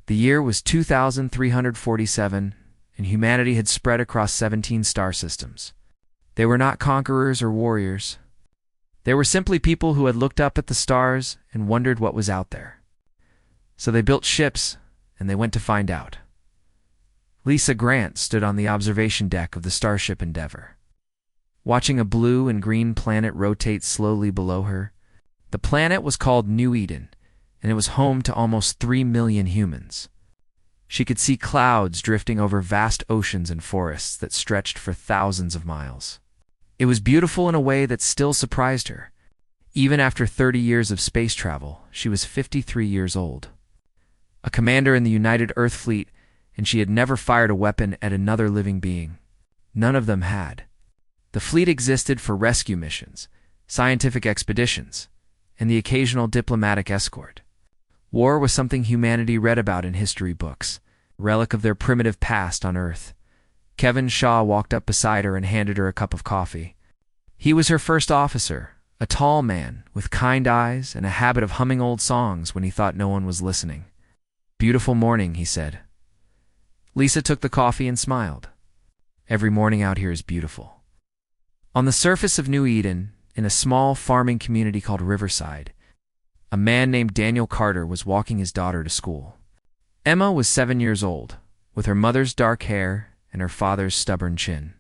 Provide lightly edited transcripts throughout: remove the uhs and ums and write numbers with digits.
The year was 2347, and humanity had spread across 17 star systems. They were not conquerors or warriors. They were simply people who had looked up at the stars and wondered what was out there. So they built ships, and they went to find out. Lisa Grant stood on the observation deck of the Starship Endeavour, watching a blue and green planet rotate slowly below her. The planet was called New Eden, and it was home to almost 3 million humans. She could see clouds drifting over vast oceans and forests that stretched for thousands of miles. It was beautiful in a way that still surprised her. Even after 30 years of space travel, she was 53 years old. A commander in the United Earth Fleet, and she had never fired a weapon at another living being. None of them had. The fleet existed for rescue missions, scientific expeditions, and the occasional diplomatic escort. War was something humanity read about in history books, a relic of their primitive past on Earth. Kevin Shaw walked up beside her and handed her a cup of coffee. He was her first officer, a tall man with kind eyes and a habit of humming old songs when he thought no one was listening. "Beautiful morning," he said. Lisa took the coffee and smiled. Every morning out here is beautiful. On the surface of New Eden, in a small farming community called Riverside, a man named Daniel Carter was walking his daughter to school. Emma was 7 years old, with her mother's dark hair and her father's stubborn chin.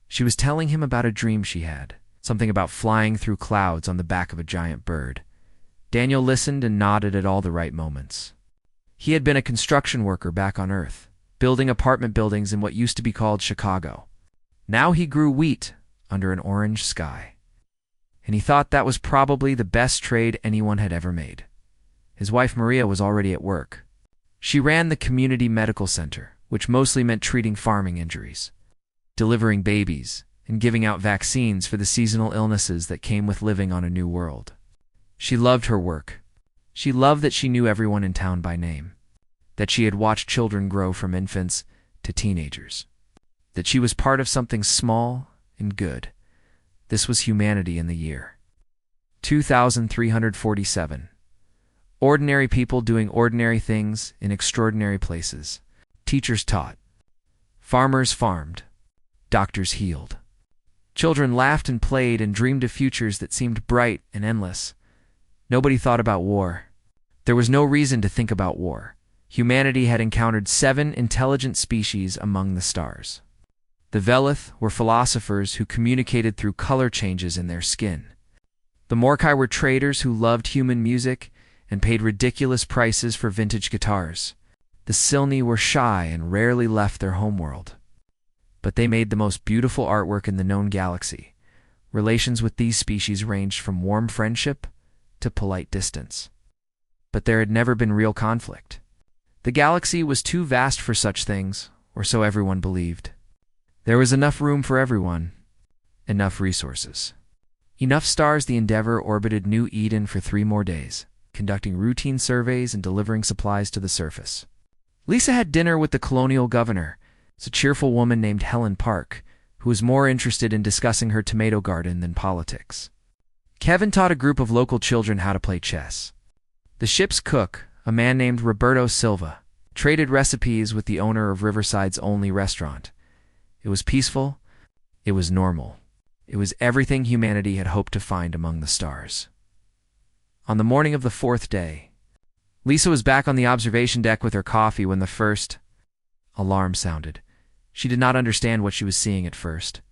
She was telling him about a dream she had, something about flying through clouds on the back of a giant bird. Daniel listened and nodded at all the right moments. He had been a construction worker back on Earth, building apartment buildings in what used to be called Chicago. Now he grew wheat under an orange sky. And he thought that was probably the best trade anyone had ever made. His wife Maria was already at work. She ran the community medical center, which mostly meant treating farming injuries, delivering babies, and giving out vaccines for the seasonal illnesses that came with living on a new world. She loved her work. She loved that she knew everyone in town by name, that she had watched children grow from infants to teenagers, that she was part of something small and good. This was humanity in the year 2347. Ordinary people doing ordinary things in extraordinary places. Teachers taught. Farmers farmed. Doctors healed. Children laughed and played and dreamed of futures that seemed bright and endless. Nobody thought about war. There was no reason to think about war. Humanity had encountered 7 intelligent species among the stars. The Velith were philosophers who communicated through color changes in their skin. The Morkai were traders who loved human music and paid ridiculous prices for vintage guitars. The Silni were shy and rarely left their homeworld. But they made the most beautiful artwork in the known galaxy. Relations with these species ranged from warm friendship to polite distance. But there had never been real conflict. The galaxy was too vast for such things, or so everyone believed. There was enough room for everyone, enough resources. Enough stars. The Endeavour orbited New Eden for 3 more days, conducting routine surveys and delivering supplies to the surface. Lisa had dinner with the colonial governor, a cheerful woman named Helen Park, who was more interested in discussing her tomato garden than politics. Kevin taught a group of local children how to play chess. The ship's cook, a man named Roberto Silva, traded recipes with the owner of Riverside's only restaurant. It was peaceful. It was normal. It was everything humanity had hoped to find among the stars. On the morning of the 4th day, Lisa was back on the observation deck with her coffee when the first alarm sounded. She did not understand what she was seeing at first.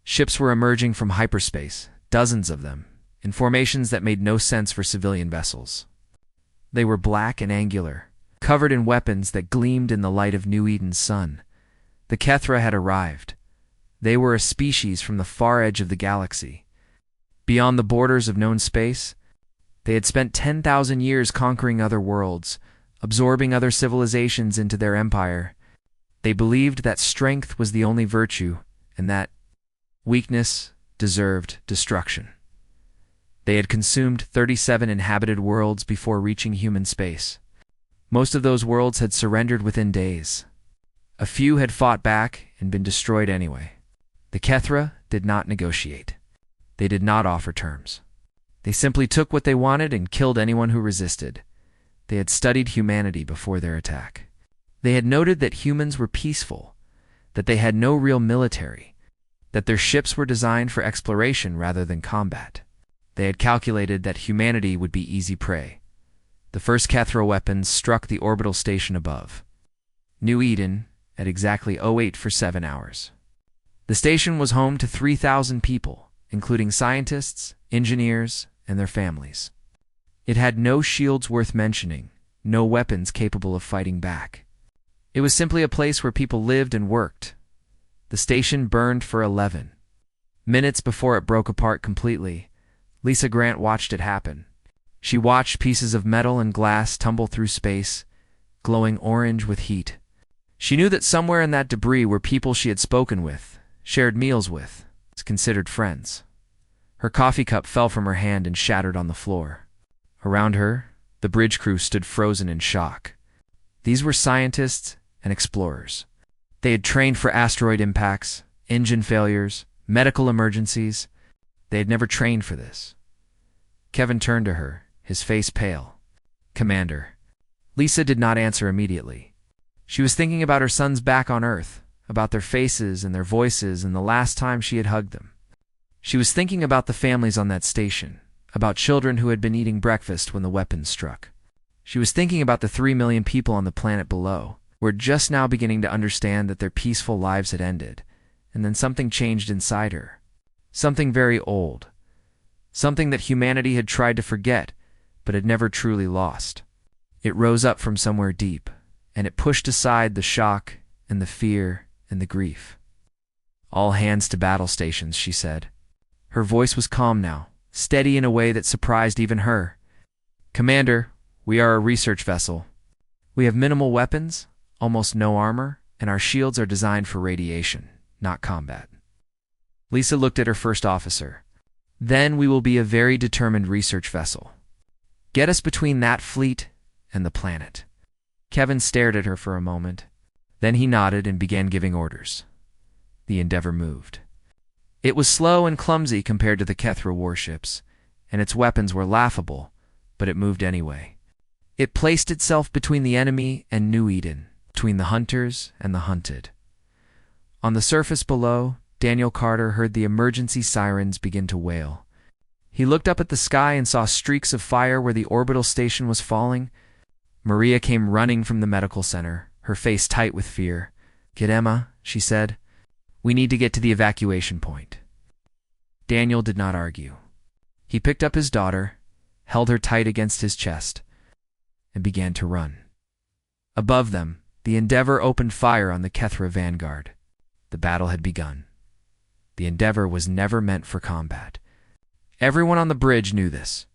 Ships were emerging from hyperspace, dozens of them, in formations that made no sense for civilian vessels. They were black and angular, covered in weapons that gleamed in the light of New Eden's sun. The Kethra had arrived. They were a species from the far edge of the galaxy. Beyond the borders of known space, they had spent 10,000 years conquering other worlds, absorbing other civilizations into their empire. They believed that strength was the only virtue, and that weakness deserved destruction. They had consumed 37 inhabited worlds before reaching human space. Most of those worlds had surrendered within days. A few had fought back and been destroyed anyway. The Kethra did not negotiate. They did not offer terms. They simply took what they wanted and killed anyone who resisted. They had studied humanity before their attack. They had noted that humans were peaceful, that they had no real military, that their ships were designed for exploration rather than combat. They had calculated that humanity would be easy prey. The first Kethra weapons struck the orbital station above New Eden at exactly 08 for 7 hours. The station was home to 3,000 people, including scientists, engineers, and their families. It had no shields worth mentioning, no weapons capable of fighting back. It was simply a place where people lived and worked. The station burned for 11 minutes before it broke apart completely. Lisa Grant watched it happen. She watched pieces of metal and glass tumble through space, glowing orange with heat. She knew that somewhere in that debris were people she had spoken with, shared meals with, considered friends. Her coffee cup fell from her hand and shattered on the floor. Around her, the bridge crew stood frozen in shock. These were scientists and explorers. They had trained for asteroid impacts, engine failures, medical emergencies. They had never trained for this. Kevin turned to her, his face pale. "Commander." Lisa did not answer immediately. She was thinking about her sons back on Earth, about their faces and their voices and the last time she had hugged them. She was thinking about the families on that station, about children who had been eating breakfast when the weapons struck. She was thinking about the 3 million people on the planet below, who were just now beginning to understand that their peaceful lives had ended, and then something changed inside her. Something very old. Something that humanity had tried to forget, but had never truly lost. It rose up from somewhere deep, and it pushed aside the shock and the fear and the grief. "All hands to battle stations," she said. Her voice was calm now, steady in a way that surprised even her. "Commander, we are a research vessel. We have minimal weapons, almost no armor, and our shields are designed for radiation, not combat." Lisa looked at her first officer. "Then we will be a very determined research vessel. Get us between that fleet and the planet." Kevin stared at her for a moment. Then he nodded and began giving orders. The Endeavor moved. It was slow and clumsy compared to the Kethra warships, and its weapons were laughable, but it moved anyway. It placed itself between the enemy and New Eden, between the hunters and the hunted. On the surface below, Daniel Carter heard the emergency sirens begin to wail. He looked up at the sky and saw streaks of fire where the orbital station was falling. Maria came running from the medical center, her face tight with fear. "Get Emma," she said. "We need to get to the evacuation point." Daniel did not argue. He picked up his daughter, held her tight against his chest, and began to run. Above them, the Endeavor opened fire on the Kethra vanguard. The battle had begun. The Endeavor was never meant for combat. Everyone on the bridge knew this.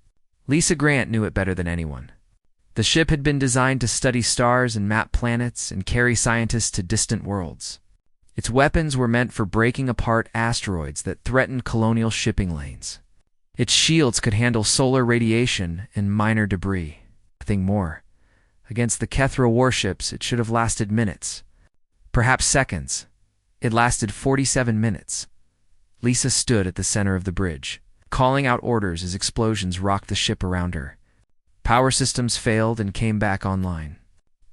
Lisa Grant knew it better than anyone. The ship had been designed to study stars and map planets and carry scientists to distant worlds. Its weapons were meant for breaking apart asteroids that threatened colonial shipping lanes. Its shields could handle solar radiation and minor debris. Nothing more. Against the Kethra warships, it should have lasted minutes. Perhaps seconds. It lasted 47 minutes. Lisa stood at the center of the bridge, calling out orders as explosions rocked the ship around her. Power systems failed and came back online.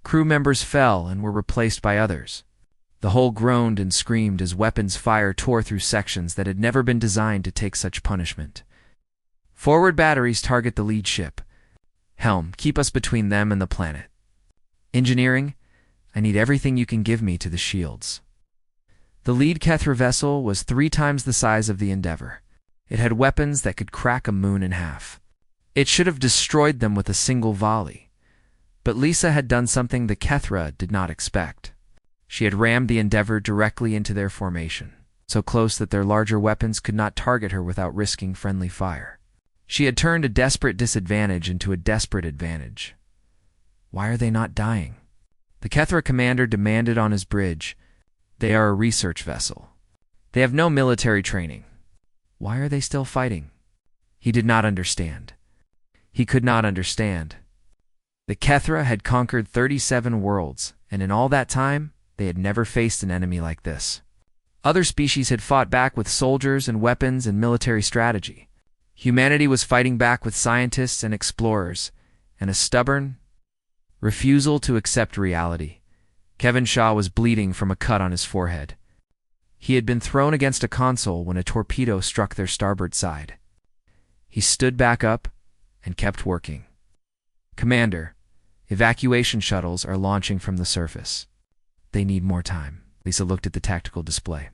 Crew members fell and were replaced by others. The hull groaned and screamed as weapons fire tore through sections that had never been designed to take such punishment. "Forward batteries target the lead ship. Helm, keep us between them and the planet. Engineering, I need everything you can give me to the shields." The lead Kethra vessel was 3 times the size of the Endeavor. It had weapons that could crack a moon in half. It should have destroyed them with a single volley. But Lisa had done something the Kethra did not expect. She had rammed the Endeavor directly into their formation, so close that their larger weapons could not target her without risking friendly fire. She had turned a desperate disadvantage into a desperate advantage. Why are they not dying? The Kethra commander demanded on his bridge. They are a research vessel. They have no military training. Why are they still fighting? He did not understand. He could not understand. The Kethra had conquered 37 worlds, and in all that time, they had never faced an enemy like this. Other species had fought back with soldiers and weapons and military strategy. Humanity was fighting back with scientists and explorers, and a stubborn, refusal to accept reality. Kevin Shaw was bleeding from a cut on his forehead. He had been thrown against a console when a torpedo struck their starboard side. He stood back up and kept working. "Commander, evacuation shuttles are launching from the surface. They need more time." Lisa looked at the tactical display.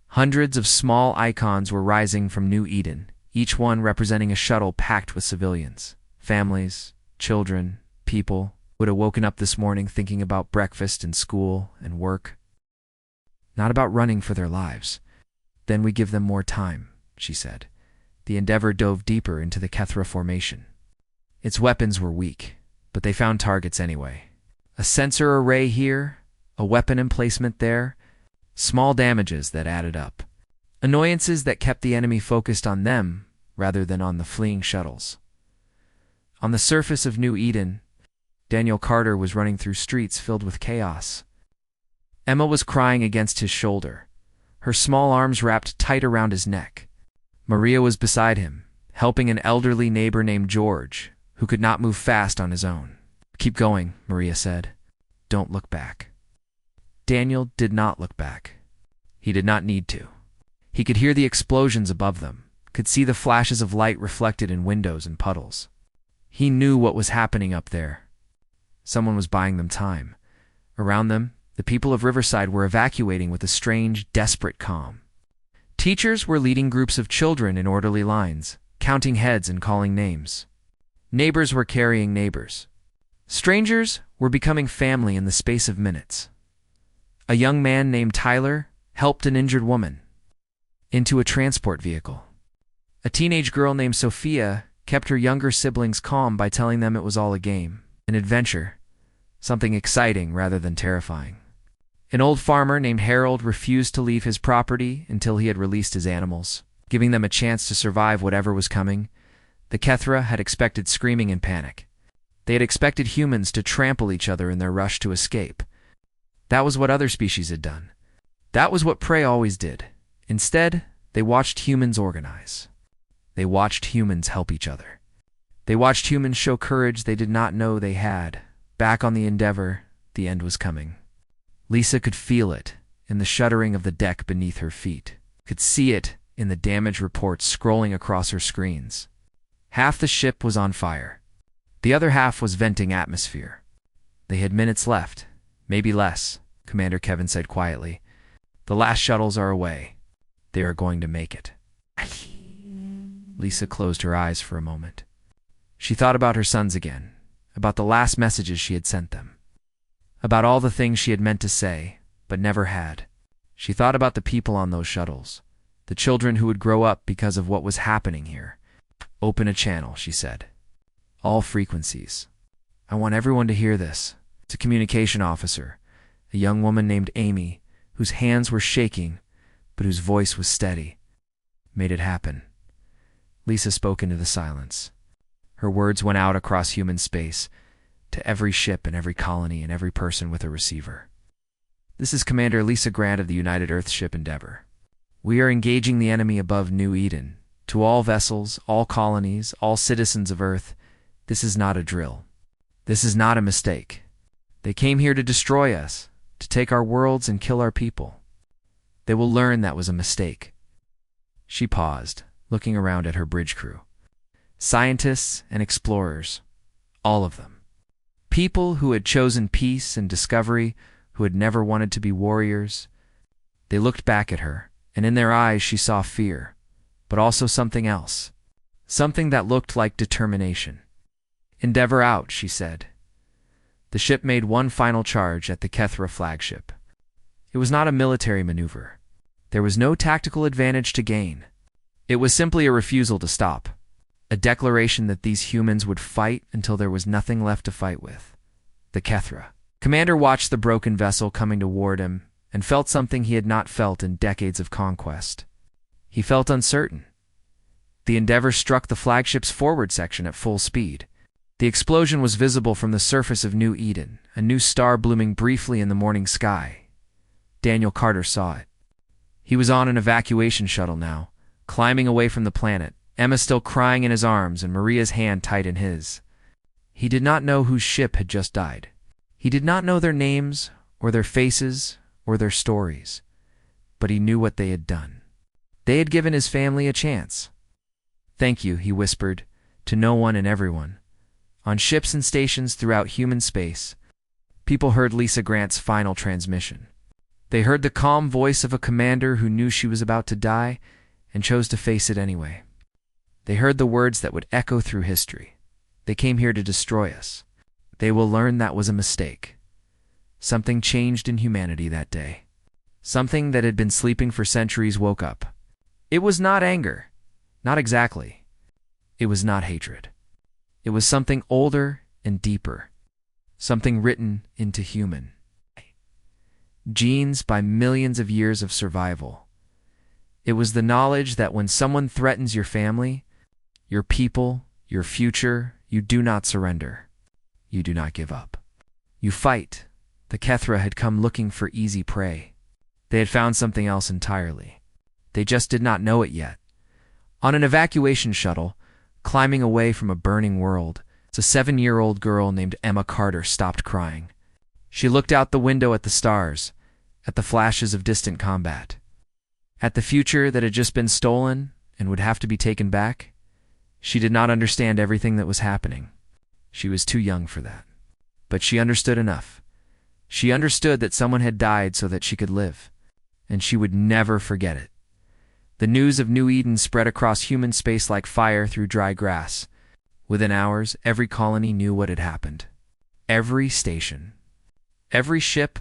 Hundreds of small icons were rising from New Eden, each one representing a shuttle packed with civilians, families, children, people who had woken up this morning thinking about breakfast and school and work. Not about running for their lives. "Then we give them more time," she said. The Endeavour dove deeper into the Kethra formation. Its weapons were weak, but they found targets anyway. A sensor array here, a weapon emplacement there, small damages that added up. Annoyances that kept the enemy focused on them rather than on the fleeing shuttles. On the surface of New Eden, Daniel Carter was running through streets filled with chaos. Emma was crying against his shoulder, her small arms wrapped tight around his neck. Maria was beside him, helping an elderly neighbor named George, who could not move fast on his own. "Keep going," Maria said. "Don't look back." Daniel did not look back. He did not need to. He could hear the explosions above them, could see the flashes of light reflected in windows and puddles. He knew what was happening up there. Someone was buying them time. Around them, the people of Riverside were evacuating with a strange, desperate calm. Teachers were leading groups of children in orderly lines, counting heads and calling names. Neighbors were carrying neighbors. Strangers were becoming family in the space of minutes. A young man named Tyler helped an injured woman into a transport vehicle. A teenage girl named Sophia kept her younger siblings calm by telling them it was all a game, an adventure, something exciting rather than terrifying. An old farmer named Harold refused to leave his property until he had released his animals, giving them a chance to survive whatever was coming. The Kethra had expected screaming and panic. They had expected humans to trample each other in their rush to escape. That was what other species had done. That was what prey always did. Instead, they watched humans organize. They watched humans help each other. They watched humans show courage they did not know they had. Back on the Endeavour, the end was coming. Lisa could feel it in the shuddering of the deck beneath her feet, could see it in the damage reports scrolling across her screens. Half the ship was on fire. The other half was venting atmosphere. They had minutes left, maybe less, Commander Kevin said quietly. The last shuttles are away. They are going to make it. Lisa closed her eyes for a moment. She thought about her sons again, about the last messages she had sent them, about all the things she had meant to say, but never had. She thought about the people on those shuttles, the children who would grow up because of what was happening here. "Open a channel," she said. "All frequencies. I want everyone to hear this." It's a communication officer, a young woman named Amy, whose hands were shaking, but whose voice was steady. Made it happen. Lisa spoke into the silence. Her words went out across human space, to every ship and every colony and every person with a receiver. "This is Commander Lisa Grant of the United Earthship Endeavour. We are engaging the enemy above New Eden. To all vessels, all colonies, all citizens of Earth, this is not a drill. This is not a mistake. They came here to destroy us, to take our worlds and kill our people. They will learn that was a mistake." She paused, looking around at her bridge crew. Scientists and explorers, all of them. People who had chosen peace and discovery, who had never wanted to be warriors. They looked back at her, and in their eyes she saw fear, but also something else, something that looked like determination. "Endeavour out," she said. The ship made one final charge at the Kethra flagship. It was not a military maneuver. There was no tactical advantage to gain. It was simply a refusal to stop, a declaration that these humans would fight until there was nothing left to fight with. The Kethra. Commander watched the broken vessel coming toward him and felt something he had not felt in decades of conquest. He felt uncertain. The Endeavour struck the flagship's forward section at full speed. The explosion was visible from the surface of New Eden, a new star blooming briefly in the morning sky. Daniel Carter saw it. He was on an evacuation shuttle now, climbing away from the planet, Emma still crying in his arms and Maria's hand tight in his. He did not know whose ship had just died. He did not know their names, or their faces, or their stories, but he knew what they had done. They had given his family a chance. "Thank you," he whispered, to no one and everyone. On ships and stations throughout human space, people heard Lisa Grant's final transmission. They heard the calm voice of a commander who knew she was about to die and chose to face it anyway. They heard the words that would echo through history. "They came here to destroy us. They will learn that was a mistake." Something changed in humanity that day. Something that had been sleeping for centuries woke up. It was not anger. Not exactly. It was not hatred. It was something older and deeper. Something written into human genes by millions of years of survival. It was the knowledge that when someone threatens your family, your people, your future, you do not surrender. You do not give up. You fight. The Kethra had come looking for easy prey. They had found something else entirely. They just did not know it yet. On an evacuation shuttle, climbing away from a burning world, a 7-year-old girl named Emma Carter stopped crying. She looked out the window at the stars, at the flashes of distant combat, at the future that had just been stolen and would have to be taken back. She did not understand everything that was happening. She was too young for that. But she understood enough. She understood that someone had died so that she could live, and she would never forget it. The news of New Eden spread across human space like fire through dry grass. Within hours, every colony knew what had happened. Every station, every ship,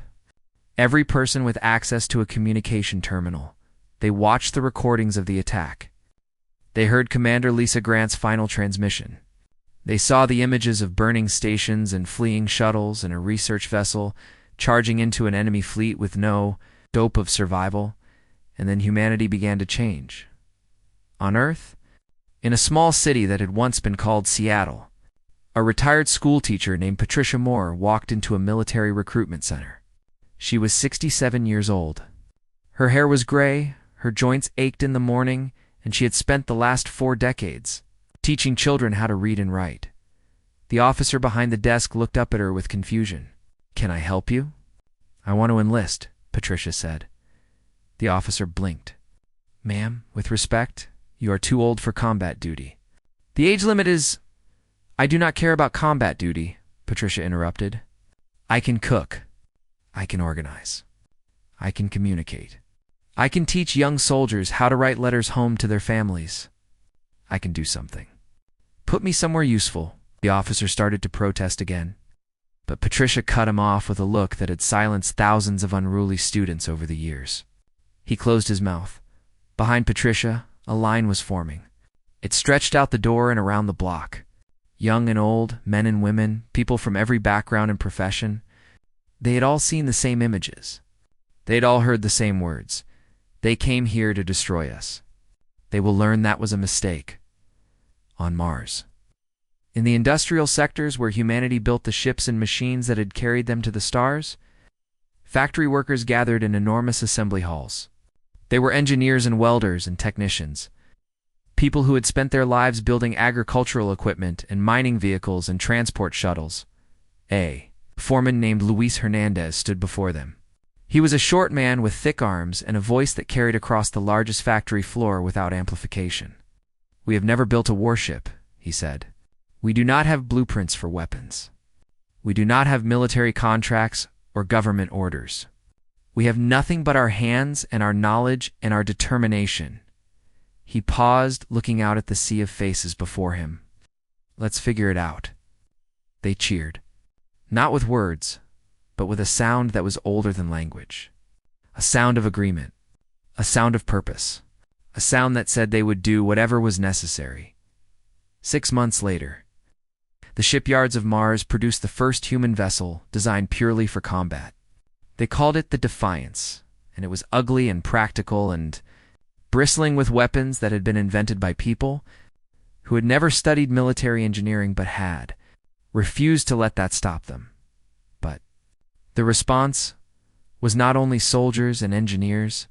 every person with access to a communication terminal. They watched the recordings of the attack. They heard Commander Lisa Grant's final transmission. They saw the images of burning stations and fleeing shuttles and a research vessel charging into an enemy fleet with no hope of survival. And then humanity began to change. On Earth, in a small city that had once been called Seattle, a retired schoolteacher named Patricia Moore walked into a military recruitment center. She was 67 years old. Her hair was gray, her joints ached in the morning, and she had spent the last 4 decades teaching children how to read and write. The officer behind the desk looked up at her with confusion. "Can I help you?" "I want to enlist," Patricia said. The officer blinked. "Ma'am, with respect, you are too old for combat duty." "The age limit is—" "I do not care about combat duty," Patricia interrupted. "I can cook. I can organize. I can communicate. I can teach young soldiers how to write letters home to their families. I can do something. Put me somewhere useful." The officer started to protest again, but Patricia cut him off with a look that had silenced thousands of unruly students over the years. He closed his mouth. Behind Patricia, a line was forming. It stretched out the door and around the block. Young and old, men and women, people from every background and profession. They had all seen the same images. They had all heard the same words. "They came here to destroy us. They will learn that was a mistake." On Mars. In the industrial sectors where humanity built the ships and machines that had carried them to the stars, factory workers gathered in enormous assembly halls. They were engineers and welders and technicians, people who had spent their lives building agricultural equipment and mining vehicles and transport shuttles. A foreman named Luis Hernandez stood before them. He was a short man with thick arms and a voice that carried across the largest factory floor without amplification. "We have never built a warship," he said. "We do not have blueprints for weapons. We do not have military contracts or government orders. We have nothing but our hands and our knowledge and our determination." He paused, looking out at the sea of faces before him. "Let's figure it out." They cheered. Not with words, but with a sound that was older than language. A sound of agreement. A sound of purpose. A sound that said they would do whatever was necessary. 6 months later, the shipyards of Mars produced the first human vessel designed purely for combat. They called it the Defiance, and it was ugly and practical and bristling with weapons that had been invented by people who had never studied military engineering but had refused to let that stop them. But the response was not only soldiers and engineers.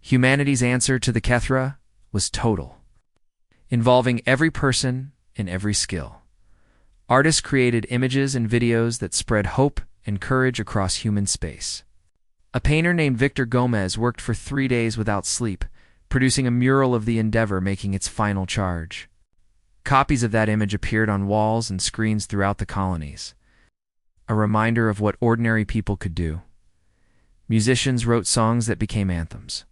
Humanity's answer to the Kethra was total, involving every person and every skill. Artists created images and videos that spread hope and courage across human space. A painter named Victor Gomez worked for 3 days without sleep, producing a mural of the Endeavor making its final charge. Copies of that image appeared on walls and screens throughout the colonies, a reminder of what ordinary people could do. Musicians wrote songs that became anthems.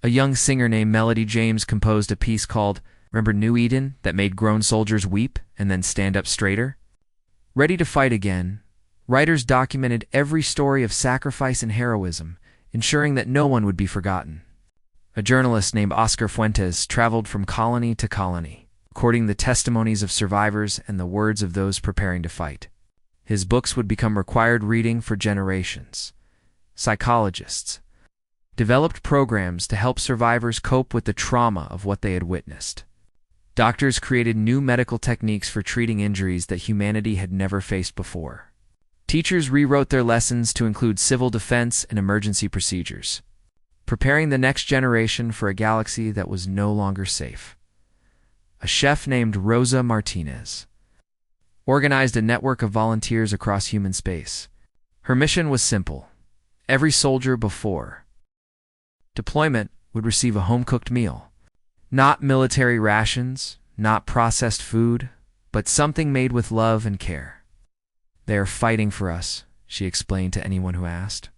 A young singer named Melody James composed a piece called "Remember New Eden" that made grown soldiers weep and then stand up straighter. Ready to fight again, writers documented every story of sacrifice and heroism, ensuring that no one would be forgotten. A journalist named Oscar Fuentes traveled from colony to colony, recording the testimonies of survivors and the words of those preparing to fight. His books would become required reading for generations. Psychologists developed programs to help survivors cope with the trauma of what they had witnessed. Doctors created new medical techniques for treating injuries that humanity had never faced before. Teachers rewrote their lessons to include civil defense and emergency procedures, preparing the next generation for a galaxy that was no longer safe. A chef named Rosa Martinez organized a network of volunteers across human space. Her mission was simple. Every soldier before deployment would receive a home-cooked meal. Not military rations, not processed food, but something made with love and care. "They are fighting for us," she explained to anyone who asked.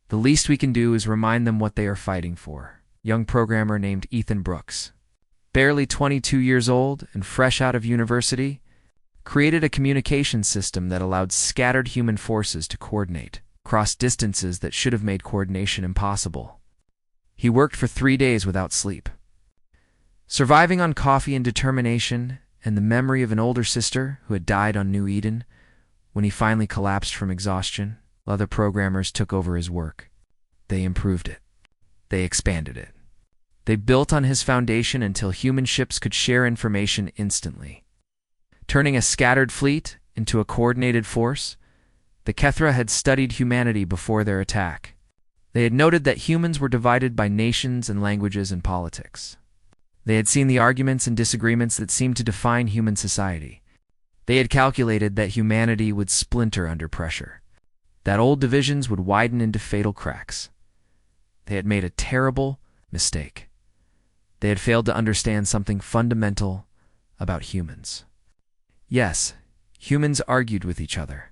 "The least we can do is remind them what they are fighting for." Young programmer named Ethan Brooks, barely 22 years old and fresh out of university, created a communication system that allowed scattered human forces to coordinate across distances that should have made coordination impossible. He worked for 3 days without sleep, surviving on coffee and determination and the memory of an older sister who had died on New Eden. When he finally collapsed from exhaustion, other programmers took over his work. They improved it. They expanded it. They built on his foundation until human ships could share information instantly. Turning a scattered fleet into a coordinated force, the Kethra had studied humanity before their attack. They had noted that humans were divided by nations and languages and politics. They had seen the arguments and disagreements that seemed to define human society. They had calculated that humanity would splinter under pressure, that old divisions would widen into fatal cracks. They had made a terrible mistake. They had failed to understand something fundamental about humans. Yes, humans argued with each other.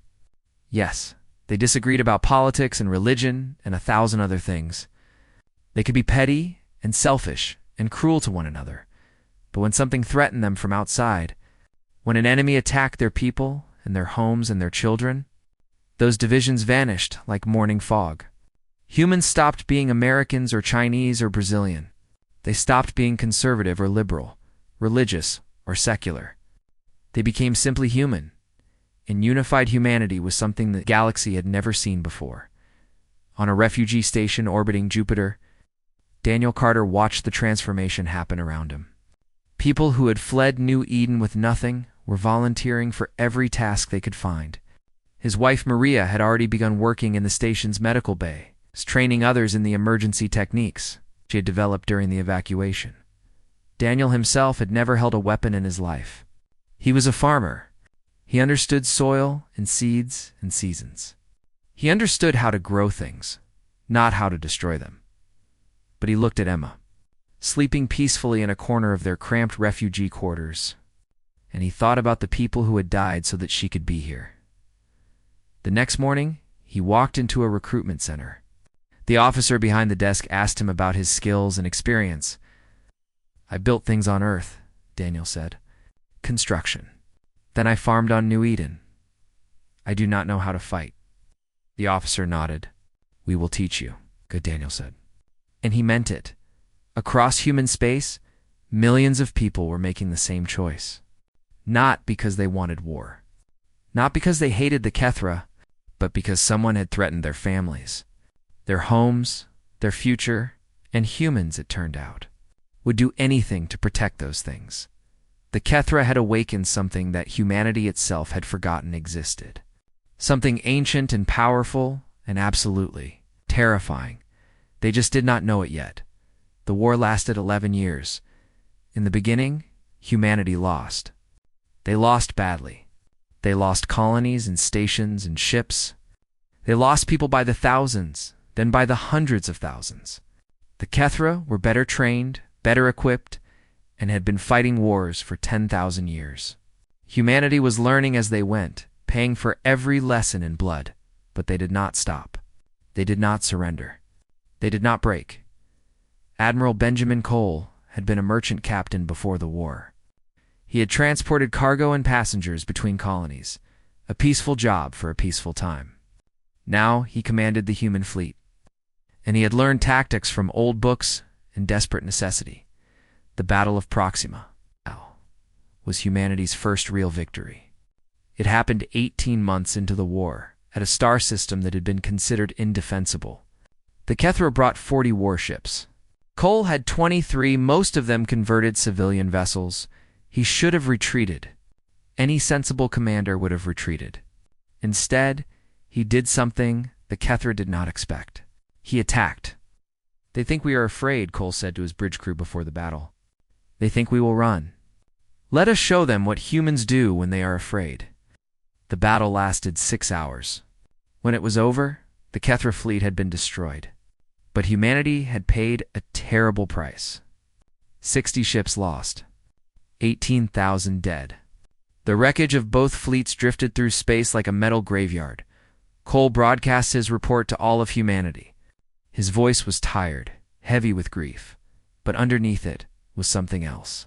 Yes, they disagreed about politics and religion and 1,000 other things. They could be petty and selfish and cruel to one another, but when something threatened them from outside, when an enemy attacked their people and their homes and their children, those divisions vanished like morning fog. Humans stopped being Americans or Chinese or Brazilian. They stopped being conservative or liberal, religious or secular. They became simply human, and unified humanity was something the galaxy had never seen before. On a refugee station orbiting Jupiter, Daniel Carter watched the transformation happen around him. People who had fled New Eden with nothing were volunteering for every task they could find. His wife Maria had already begun working in the station's medical bay, training others in the emergency techniques she had developed during the evacuation. Daniel himself had never held a weapon in his life. He was a farmer. He understood soil and seeds and seasons. He understood how to grow things, not how to destroy them. But he looked at Emma, sleeping peacefully in a corner of their cramped refugee quarters, and he thought about the people who had died so that she could be here. The next morning, he walked into a recruitment center. The officer behind the desk asked him about his skills and experience. "I built things on Earth," Daniel said. "Construction. Then I farmed on New Eden. I do not know how to fight." The officer nodded. "We will teach you," good Daniel said. And he meant it. Across human space, millions of people were making the same choice. Not because they wanted war. Not because they hated the Kethra, but because someone had threatened their families, their homes, their future, and humans, it turned out, would do anything to protect those things. The Kethra had awakened something that humanity itself had forgotten existed. Something ancient and powerful and absolutely terrifying. They just did not know it yet. The war lasted 11 years. In the beginning, humanity lost. They lost badly. They lost colonies and stations and ships. They lost people by the thousands, then by the hundreds of thousands. The Kethra were better trained, better equipped, and had been fighting wars for 10,000 years. Humanity was learning as they went, paying for every lesson in blood, but they did not stop. They did not surrender. They did not break. Admiral Benjamin Cole had been a merchant captain before the war. He had transported cargo and passengers between colonies, a peaceful job for a peaceful time. Now he commanded the human fleet, and he had learned tactics from old books and desperate necessity. The Battle of Proxima was humanity's first real victory. It happened 18 months into the war, at a star system that had been considered indefensible. The Kethra brought 40 warships. Cole had 23, most of them converted civilian vessels. He should have retreated. Any sensible commander would have retreated. Instead, he did something the Kethra did not expect. He attacked. "They think we are afraid," Cole said to his bridge crew before the battle. "They think we will run. Let us show them what humans do when they are afraid." The battle lasted 6 hours. When it was over, the Kethra fleet had been destroyed. But humanity had paid a terrible price. 60 ships lost. 18,000 dead. The wreckage of both fleets drifted through space like a metal graveyard. Cole broadcast his report to all of humanity. His voice was tired, heavy with grief, but underneath it was something else.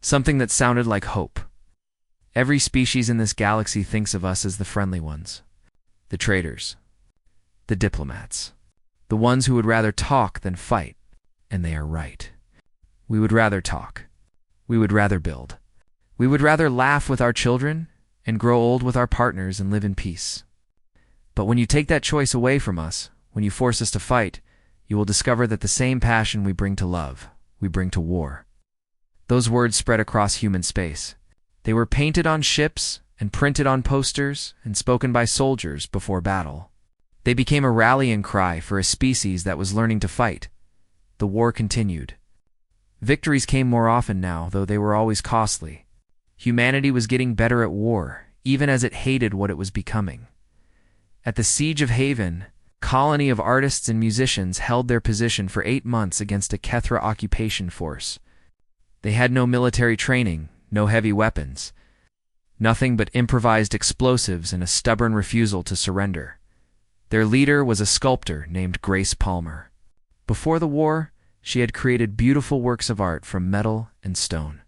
Something that sounded like hope. Every species in this galaxy thinks of us as the friendly ones. The traitors. The diplomats. The ones who would rather talk than fight. And they are right. We would rather talk. We would rather build. We would rather laugh with our children and grow old with our partners and live in peace. But when you take that choice away from us, when you force us to fight, you will discover that the same passion we bring to love, we bring to war. Those words spread across human space. They were painted on ships and printed on posters and spoken by soldiers before battle. They became a rallying cry for a species that was learning to fight. The war continued. Victories came more often now, though they were always costly. Humanity was getting better at war, even as it hated what it was becoming. At the Siege of Haven, a colony of artists and musicians held their position for 8 months against a Kethra occupation force. They had no military training, no heavy weapons, nothing but improvised explosives and a stubborn refusal to surrender. Their leader was a sculptor named Grace Palmer. Before the war, she had created beautiful works of art from metal and stone.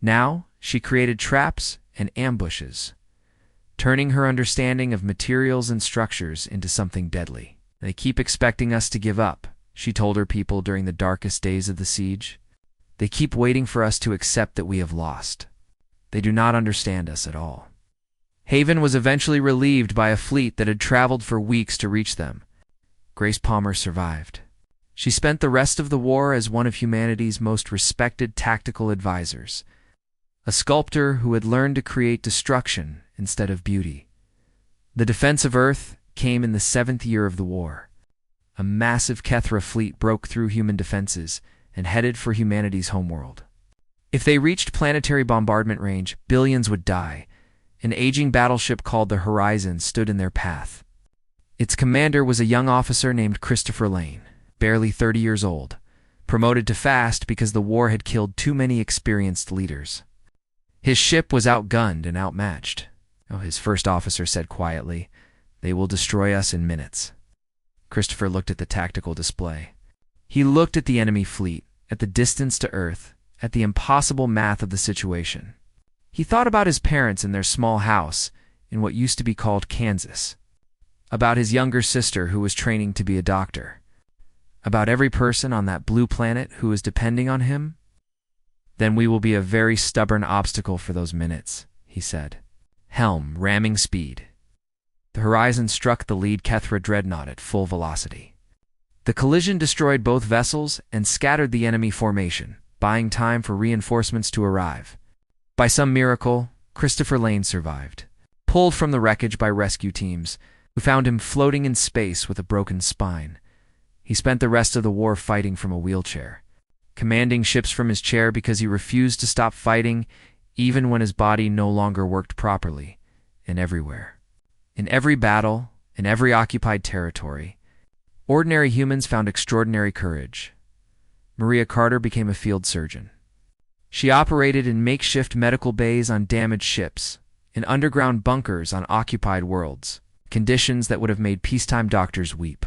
Now, she created traps and ambushes, turning her understanding of materials and structures into something deadly. "They keep expecting us to give up," she told her people during the darkest days of the siege. "They keep waiting for us to accept that we have lost. They do not understand us at all." Haven was eventually relieved by a fleet that had traveled for weeks to reach them. Grace Palmer survived. She spent the rest of the war as one of humanity's most respected tactical advisors, a sculptor who had learned to create destruction instead of beauty. The defense of Earth came in the 7th year of the war. A massive Kethra fleet broke through human defenses and headed for humanity's homeworld. If they reached planetary bombardment range, billions would die. An aging battleship called the Horizon stood in their path. Its commander was a young officer named Christopher Lane, barely 30 years old, promoted to fast because the war had killed too many experienced leaders. His ship was outgunned and outmatched. His first officer said quietly, "They will destroy us in minutes." Christopher looked at the tactical display. He looked at the enemy fleet, at the distance to Earth, at the impossible math of the situation. He thought about his parents in their small house in what used to be called Kansas, about his younger sister who was training to be a doctor, about every person on that blue planet who was depending on him. "Then we will be a very stubborn obstacle for those minutes," he said. Helm ramming speed. The Horizon struck the lead Kethra dreadnought at full velocity. The collision destroyed both vessels and scattered the enemy formation, buying time for reinforcements to arrive. By some miracle, Christopher Lane survived, pulled from the wreckage by rescue teams, who found him floating in space with a broken spine. He spent the rest of the war fighting from a wheelchair, commanding ships from his chair because he refused to stop fighting even when his body no longer worked properly, and everywhere. In every battle, in every occupied territory, ordinary humans found extraordinary courage. Maria Carter became a field surgeon. She operated in makeshift medical bays on damaged ships, in underground bunkers on occupied worlds, conditions that would have made peacetime doctors weep.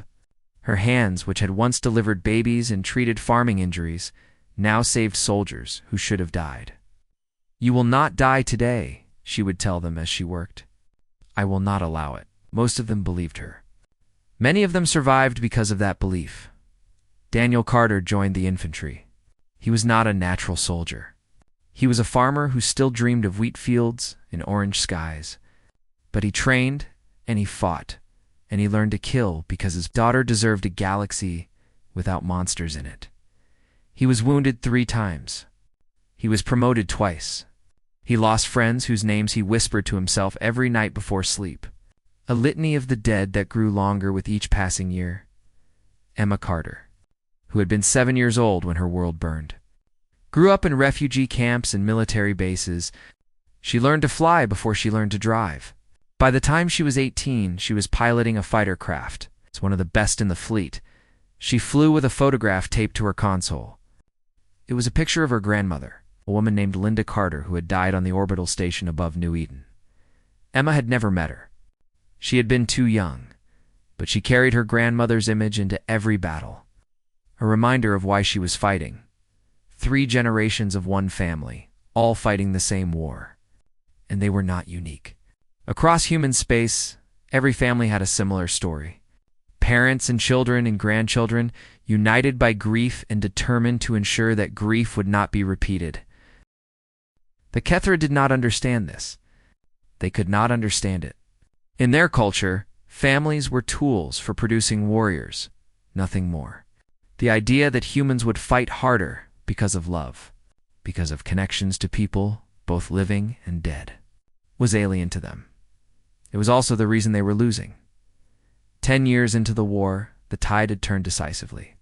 Her hands, which had once delivered babies and treated farming injuries, now saved soldiers who should have died. "You will not die today," she would tell them as she worked. "I will not allow it." Most of them believed her. Many of them survived because of that belief. Daniel Carter joined the infantry. He was not a natural soldier. He was a farmer who still dreamed of wheat fields and orange skies. But he trained, and he fought, and he learned to kill because his daughter deserved a galaxy without monsters in it. He was wounded 3 times. He was promoted twice. He lost friends whose names he whispered to himself every night before sleep. A litany of the dead that grew longer with each passing year. Emma Carter, who had been 7 years old when her world burned, grew up in refugee camps and military bases. She learned to fly before she learned to drive. By the time she was 18, she was piloting a fighter craft. It's one of the best in the fleet. She flew with a photograph taped to her console. It was a picture of her grandmother, a woman named Linda Carter, who had died on the orbital station above New Eden. Emma had never met her. She had been too young, but she carried her grandmother's image into every battle, a reminder of why she was fighting. 3 generations of one family, all fighting the same war. And they were not unique. Across human space, every family had a similar story. Parents and children and grandchildren, united by grief and determined to ensure that grief would not be repeated. The Kethra did not understand this. They could not understand it. In their culture, families were tools for producing warriors, nothing more. The idea that humans would fight harder because of love, because of connections to people, both living and dead, was alien to them. It was also the reason they were losing. 10 years into the war, the tide had turned decisively.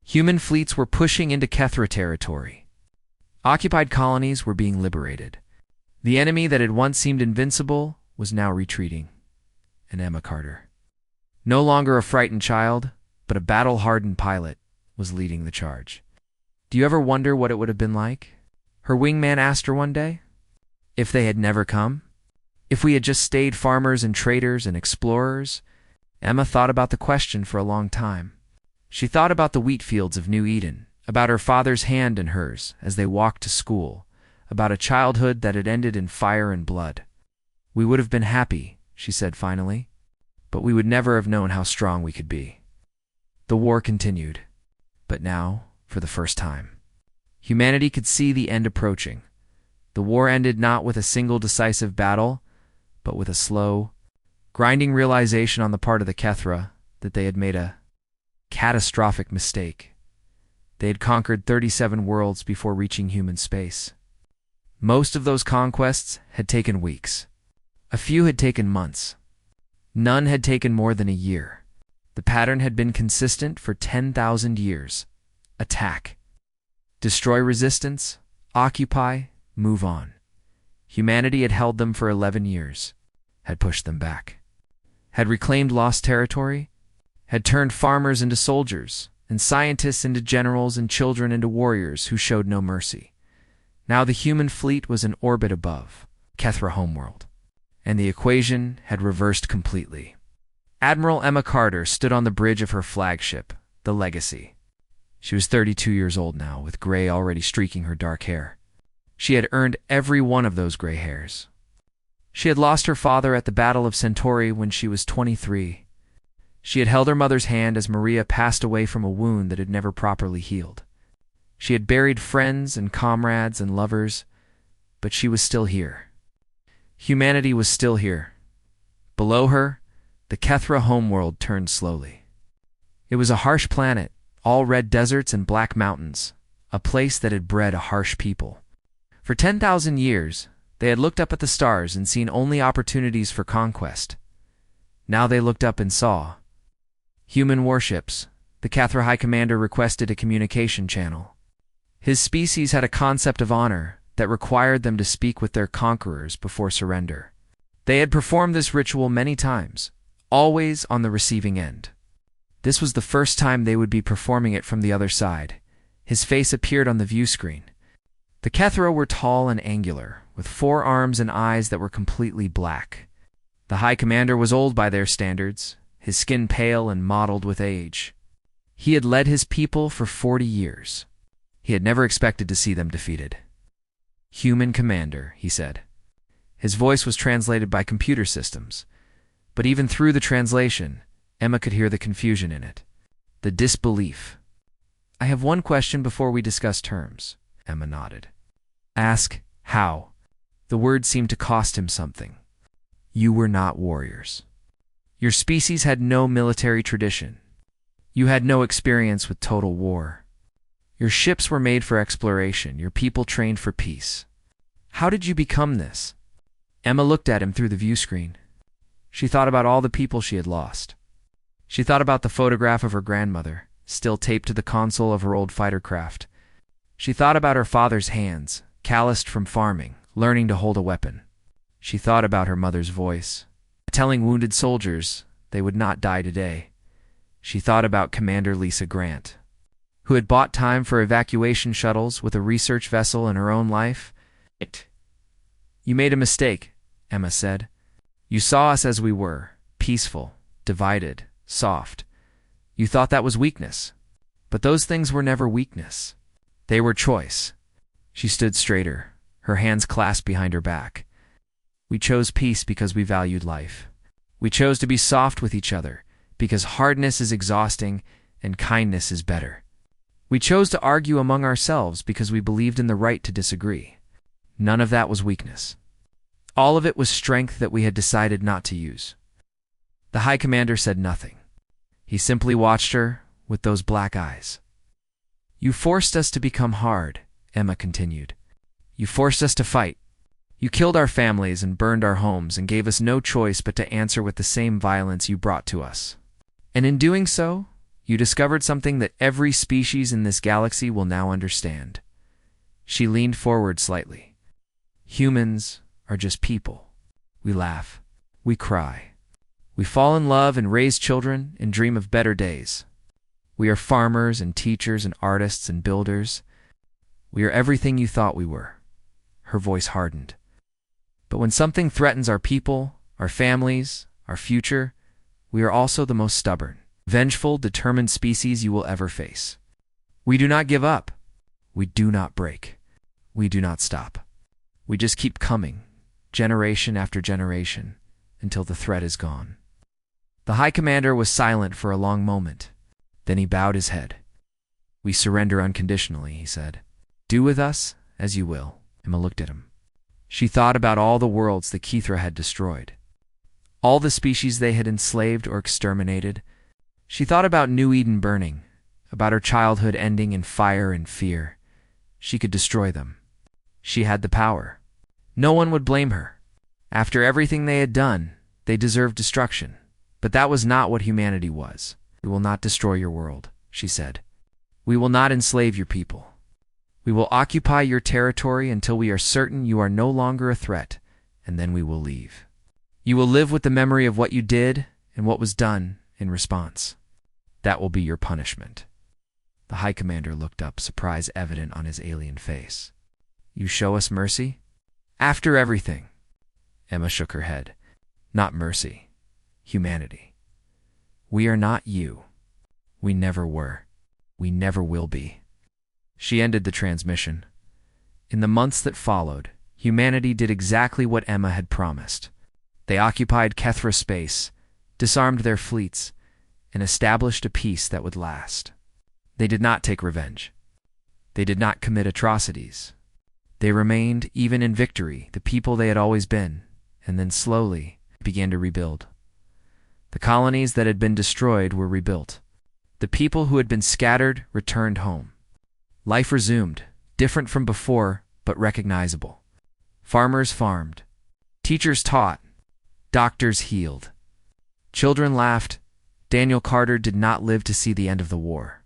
Human fleets were pushing into Kethra territory. Occupied colonies were being liberated. The enemy that had once seemed invincible was now retreating. And Emma Carter, no longer a frightened child, but a battle-hardened pilot, was leading the charge. "Do you ever wonder what it would have been like?" her wingman asked her one day. "If they had never come? If we had just stayed farmers and traders and explorers?" Emma thought about the question for a long time. She thought about the wheat fields of New Eden, about her father's hand in hers as they walked to school, about a childhood that had ended in fire and blood. "We would have been happy," she said finally, "but we would never have known how strong we could be." The war continued, but now, for the first time, humanity could see the end approaching. The war ended not with a single decisive battle, but with a slow, grinding realization on the part of the Kethra that they had made a catastrophic mistake. They had conquered 37 worlds before reaching human space. Most of those conquests had taken weeks. A few had taken months. None had taken more than a year. The pattern had been consistent for 10,000 years. Attack. Destroy resistance. Occupy. Move on. Humanity had held them for 11 years. Had pushed them back. Had reclaimed lost territory. Had turned farmers into soldiers, and scientists into generals and children into warriors who showed no mercy. Now the human fleet was in orbit above, Kethra homeworld, and the equation had reversed completely. Admiral Emma Carter stood on the bridge of her flagship, the Legacy. She was 32 years old now, with gray already streaking her dark hair. She had earned every one of those gray hairs. She had lost her father at the Battle of Centauri when she was 23. She had held her mother's hand as Maria passed away from a wound that had never properly healed. She had buried friends and comrades and lovers, but she was still here. Humanity was still here. Below her, the Kethra homeworld turned slowly. It was a harsh planet, all red deserts and black mountains, a place that had bred a harsh people. For 10,000 years, they had looked up at the stars and seen only opportunities for conquest. Now they looked up and saw human warships. The Kethra High Commander requested a communication channel. His species had a concept of honor that required them to speak with their conquerors before surrender. They had performed this ritual many times, always on the receiving end. This was the first time they would be performing it from the other side. His face appeared on the view screen. The Kethra were tall and angular, with 4 arms and eyes that were completely black. The High Commander was old by their standards, his skin pale and mottled with age. He had led his people for 40 years. He had never expected to see them defeated. "Human Commander," he said. His voice was translated by computer systems, but even through the translation, Emma could hear the confusion in it, the disbelief. "I have one question before we discuss terms," Emma nodded. "Ask how." The word seemed to cost him something. "You were not warriors. Your species had no military tradition. You had no experience with total war. Your ships were made for exploration, your people trained for peace. How did you become this?" Emma looked at him through the view screen. She thought about all the people she had lost. She thought about the photograph of her grandmother, still taped to the console of her old fighter craft. She thought about her father's hands, calloused from farming, learning to hold a weapon. She thought about her mother's voice, telling wounded soldiers they would not die today. She thought about Commander Lisa Grant, who had bought time for evacuation shuttles with a research vessel in her own life. "You made a mistake," Emma said. "You saw us as we were, peaceful, divided, soft. You thought that was weakness. But those things were never weakness. They were choice." She stood straighter, her hands clasped behind her back. "We chose peace because we valued life. We chose to be soft with each other because hardness is exhausting and kindness is better. We chose to argue among ourselves because we believed in the right to disagree. None of that was weakness. All of it was strength that we had decided not to use." The High Commander said nothing. He simply watched her with those black eyes. "You forced us to become hard," Emma continued. "You forced us to fight. You killed our families and burned our homes and gave us no choice but to answer with the same violence you brought to us. And in doing so, you discovered something that every species in this galaxy will now understand." She leaned forward slightly. "Humans are just people. We laugh. We cry. We fall in love and raise children and dream of better days. We are farmers and teachers and artists and builders. We are everything you thought we were." Her voice hardened. "But when something threatens our people, our families, our future, we are also the most stubborn, vengeful, determined species you will ever face. We do not give up. We do not break. We do not stop. We just keep coming, generation after generation, until the threat is gone." The High Commander was silent for a long moment. Then he bowed his head. "We surrender unconditionally," he said. "Do with us as you will." Emma looked at him. She thought about all the worlds the Kethra had destroyed, all the species they had enslaved or exterminated. She thought about New Eden burning, about her childhood ending in fire and fear. She could destroy them. She had the power. No one would blame her. After everything they had done, they deserved destruction. But that was not what humanity was. "We will not destroy your world," she said. "We will not enslave your people. We will occupy your territory until we are certain you are no longer a threat, and then we will leave. You will live with the memory of what you did and what was done in response. That will be your punishment." The High Commander looked up, surprise evident on his alien face. "You show us mercy?" "After everything." Emma shook her head. "Not mercy. Humanity. We are not you. We never were. We never will be." She ended the transmission. In the months that followed, humanity did exactly what Emma had promised. They occupied Kethra space, disarmed their fleets, and established a peace that would last. They did not take revenge. They did not commit atrocities. They remained, even in victory, the people they had always been, and then slowly began to rebuild. The colonies that had been destroyed were rebuilt. The people who had been scattered returned home. Life resumed, different from before, but recognizable. Farmers farmed. Teachers taught. Doctors healed. Children laughed. Daniel Carter did not live to see the end of the war.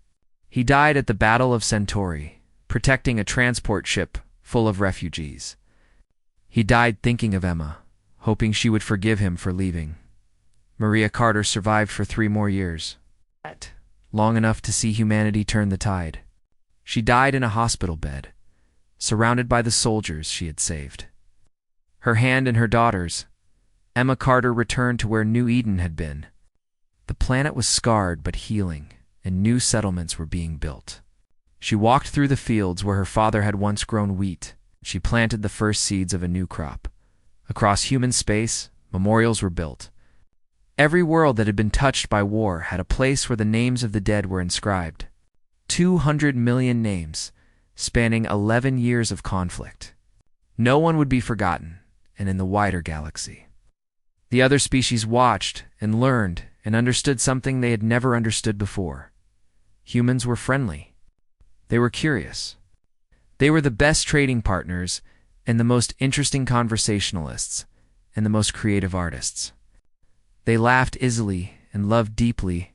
He died at the Battle of Centauri, protecting a transport ship full of refugees. He died thinking of Emma, hoping she would forgive him for leaving. Maria Carter survived for 3 more years, long enough to see humanity turn the tide. She died in a hospital bed, surrounded by the soldiers she had saved. Her hand and her daughters, Emma Carter returned to where New Eden had been. The planet was scarred but healing, and new settlements were being built. She walked through the fields where her father had once grown wheat. She planted the first seeds of a new crop. Across human space, memorials were built. Every world that had been touched by war had a place where the names of the dead were inscribed. 200 million names, spanning 11 years of conflict. No one would be forgotten, and in the wider galaxy. The other species watched and learned and understood something they had never understood before. Humans were friendly. They were curious. They were the best trading partners and the most interesting conversationalists and the most creative artists. They laughed easily and loved deeply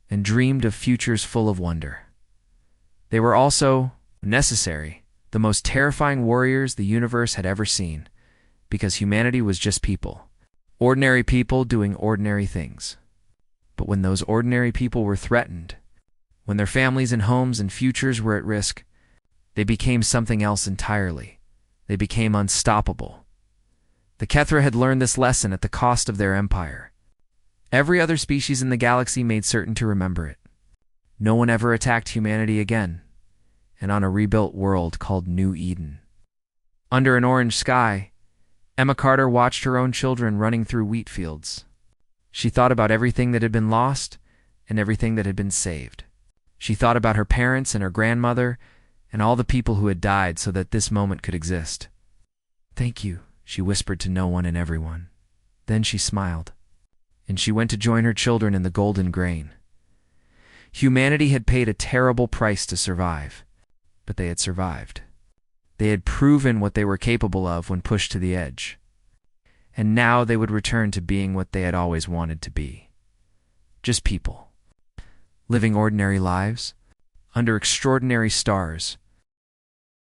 and dreamed of futures full of wonder. They were also necessary, the most terrifying warriors the universe had ever seen, because humanity was just people. Ordinary people doing ordinary things. But when those ordinary people were threatened, when their families and homes and futures were at risk, they became something else entirely. They became unstoppable. The Kethra had learned this lesson at the cost of their empire. Every other species in the galaxy made certain to remember it. No one ever attacked humanity again, and on a rebuilt world called New Eden. Under an orange sky, Emma Carter watched her own children running through wheat fields. She thought about everything that had been lost and everything that had been saved. She thought about her parents and her grandmother and all the people who had died so that this moment could exist. "Thank you," she whispered to no one and everyone. Then she smiled, and she went to join her children in the golden grain. Humanity had paid a terrible price to survive, but they had survived. They had proven what they were capable of when pushed to the edge. And now they would return to being what they had always wanted to be. Just people. Living ordinary lives, under extraordinary stars,